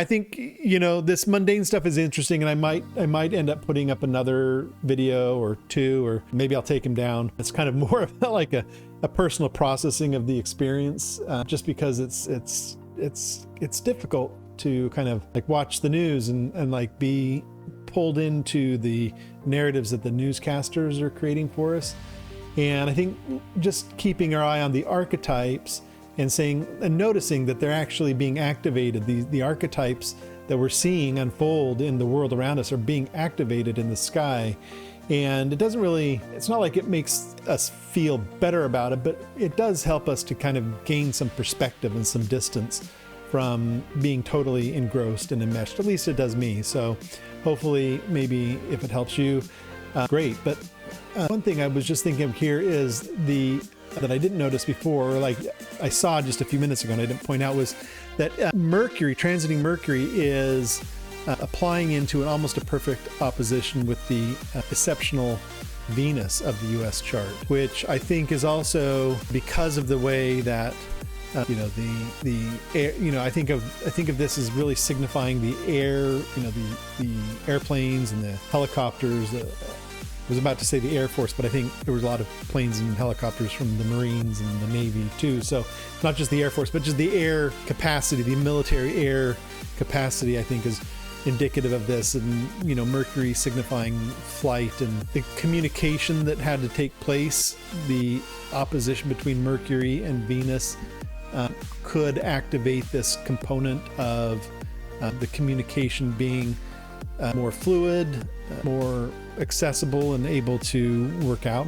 I think, this mundane stuff is interesting, and I might end up putting up another video or two, or maybe I'll take him down. It's kind of more of like a personal processing of the experience, just because it's difficult to kind of like watch the news and like be pulled into the narratives that the newscasters are creating for us. And I think just keeping our eye on the archetypes and noticing that they're actually being activated. The archetypes that we're seeing unfold in the world around us are being activated in the sky. And it's not like it makes us feel better about it, but it does help us to kind of gain some perspective and some distance from being totally engrossed and enmeshed. At least it does me. So hopefully, maybe if it helps you, great. But one thing I was just thinking of here is that I didn't notice before, or like I saw just a few minutes ago and I didn't point out, was that Mercury, transiting Mercury, is applying into almost a perfect opposition with the exceptional Venus of the US chart, which I think is also because of the way that the air, I think of this as really signifying the air, the airplanes and the helicopters. I was about to say the Air Force, but I think there was a lot of planes and helicopters from the Marines and the Navy too. So not just the Air Force, but just the air capacity, the military air capacity, I think is indicative of this. And, Mercury signifying flight and the communication that had to take place, the opposition between Mercury and Venus could activate this component of the communication being more fluid, more accessible, and able to work out.